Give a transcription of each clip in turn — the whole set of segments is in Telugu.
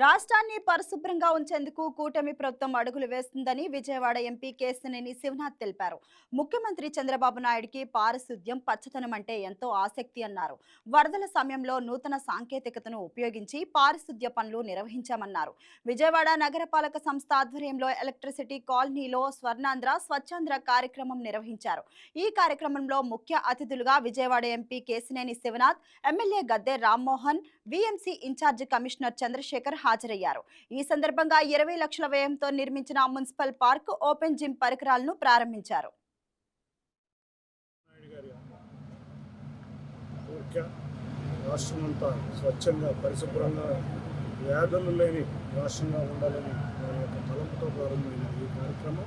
రాష్ట్రాన్ని పరిశుభ్రంగా ఉంచేందుకు కూటమి ప్రభుత్వం అడుగులు వేస్తుందని విజయవాడ ఎంపీ కేశినేని శివనాథ్ తెలిపారు. ముఖ్యమంత్రి చంద్రబాబు నాయుడికి పారిశుద్ధ్యం, పచ్చదనం అంటే ఎంతో ఆసక్తి అన్నారు. వరదల సమయంలో నూతన సాంకేతికతను ఉపయోగించి పారిశుద్ధ్య పనులు నిర్వహించామన్నారు. విజయవాడ నగరపాలక సంస్థ ఆధ్వర్యంలో ఎలక్ట్రిసిటీ కాలనీలో స్వర్ణాంధ్ర స్వచ్ఛాంధ్ర కార్యక్రమం నిర్వహించారు. ఈ కార్యక్రమంలో ముఖ్య అతిథులుగా Vijayawada MP Kesineni Sivanath, MLA Gadde Rammohan, VMC incharge commissioner Chandrasekhar హాజరయ్యారు. ఈ సందర్భంగా 20 లక్షల వ్యయంతో నిర్మించిన మున్సిపల్ పార్క్, ఓపెన్ జిమ్ పరికరాలను ప్రారంభించారు. రాష్ట్రమంతా స్వచ్ఛంగా పరిశుభ్రంగా వ్యాధులు లేని రాష్ట్రంగా ఉండాలని వారి యొక్క తలంపుతో ప్రారంభమైన ఈ కార్యక్రమం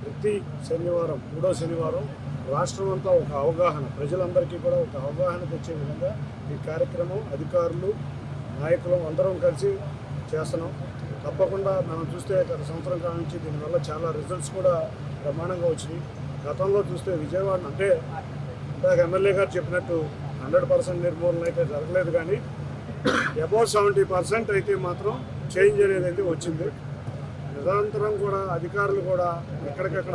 ప్రతి శనివారం, 3వ శనివారం రాష్ట్రమంతా ఒక అవగాహన, ప్రజలందరికీ కూడా ఒక అవగాహన తెచ్చే విధంగా ఈ కార్యక్రమం అధికారులు, నాయకులు అందరం కలిసి చేస్తున్నాం. తప్పకుండా మనం చూస్తే గత సంవత్సరం కాలం నుంచి దీనివల్ల చాలా రిజల్ట్స్ కూడా బ్రహ్మాండంగా వచ్చినాయి. గతంలో చూస్తే విజయవాడ అంటే ఇందాక ఎమ్మెల్యే గారు చెప్పినట్టు 100% నిర్మూలన అయితే జరగలేదు, కానీ అబౌవ్ 70% అయితే మాత్రం చేంజ్ అనేది అయితే వచ్చింది. నిరంతరం కూడా అధికారులు కూడా ఎక్కడికక్కడ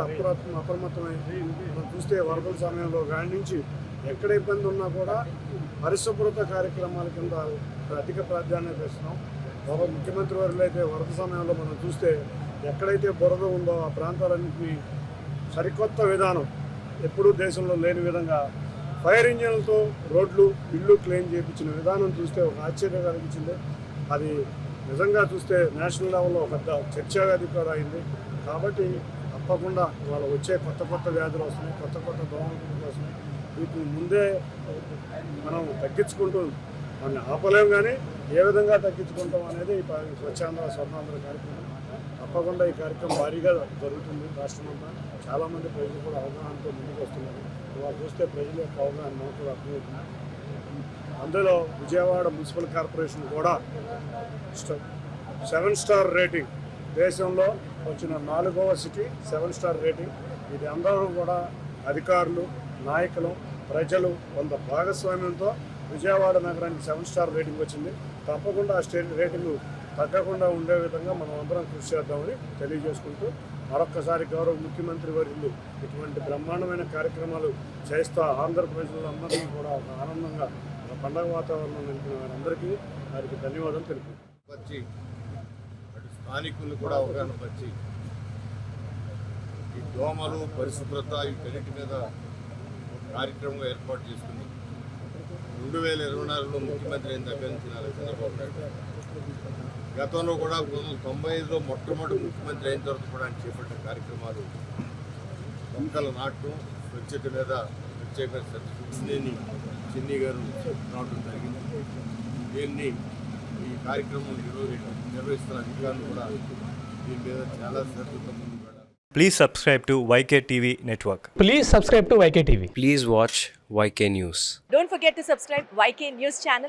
అప్రమత్తమై మనం చూస్తే వరదల సమయంలో గాడి నుంచి ఎక్కడ ఇబ్బంది ఉన్నా కూడా పరిశుభ్రత కార్యక్రమాల కింద అధిక ప్రాధాన్యత ఇస్తున్నాం. ముఖ్యమంత్రి వారిలో అయితే వరద సమయంలో మనం చూస్తే ఎక్కడైతే బురద ఉందో ఆ ప్రాంతాలన్నింటినీ సరికొత్త విధానం, ఎప్పుడూ దేశంలో లేని విధంగా ఫైర్ ఇంజిన్లతో రోడ్లు, ఇళ్ళు క్లీన్ చేయించిన విధానం చూస్తే ఒక ఆశ్చర్యం కలిగించింది. అది నిజంగా చూస్తే నేషనల్ లెవెల్లో ఒక పెద్ద చర్చావేది కూడా అయింది. కాబట్టి తప్పకుండా వాళ్ళు వచ్చే కొత్త వ్యాధులు వస్తున్నాయి, కొత్త దోమలు వస్తున్నాయి. వీటిని ముందే మనం తగ్గించుకుంటూ మన ఆపలేం, కానీ ఏ విధంగా తగ్గించుకుంటాం అనేది ఈ స్వచ్ఛాంధ్ర స్వర్ణాంధ్ర కార్యక్రమం. తప్పకుండా ఈ కార్యక్రమం భారీగా జరుగుతుంది. రాష్ట్రమంతా చాలామంది ప్రజలు కూడా అవగాహనతో ముందుకు వస్తున్నారు. వాళ్ళు చూస్తే ప్రజల యొక్క అవగాహన మనకు కూడా అర్థమవుతుంది. అందులో విజయవాడ మున్సిపల్ కార్పొరేషన్ కూడా 7 స్టార్ రేటింగ్, దేశంలో వచ్చిన 4వ సిటీ 7 స్టార్ రేటింగ్. ఇది అందరూ కూడా అధికారులు, నాయకులు, ప్రజలు కొంత భాగస్వామ్యంతో విజయవాడ నగరానికి 7 స్టార్ రేటింగ్ వచ్చింది. తప్పకుండా ఆ రేటింగ్ తగ్గకుండా ఉండే విధంగా మనం అందరం కృషి చేద్దామని తెలియజేసుకుంటూ, మరొక్కసారి గౌరవ ముఖ్యమంత్రి వర్యులు ఇటువంటి బ్రహ్మాండమైన కార్యక్రమాలు చేస్తూ ఆంధ్రప్రదేశ్లందరినీ కూడా ఒక ఆనందంగా, ఒక పండగ వాతావరణం నింపిన వారందరికీ వారికి ధన్యవాదాలు తెలిపి స్థానికులు కూడా అవగాహన పరిచి ఈ దోమలు, పరిశుభ్రత వీటన్నిటి మీద కార్యక్రమం ఏర్పాటు చేసుకుని 2024లో ముఖ్యమంత్రి అయిన దగ్గర నుంచి చంద్రబాబు నాయుడు గతంలో కూడా 1995లో మొట్టమొదటి ముఖ్యమంత్రి అయిన తర్వాత కూడా ఆయన చేపట్టిన కార్యక్రమాలు మొక్కలు నాటడం, స్వచ్ఛత మీద ప్రత్యేకంగా చిన్ని గారు రావడం జరిగింది. దీన్ని ఈ కార్యక్రమం నిర్వహిస్తున్న అధికారులు కూడా దీని మీద చాలా శ్రద్ధతో ముందుకు వెళ్ళాలి. Please subscribe to YK TV Network. Please subscribe to YK TV. Please watch YK News. Don't forget to subscribe YK News channel.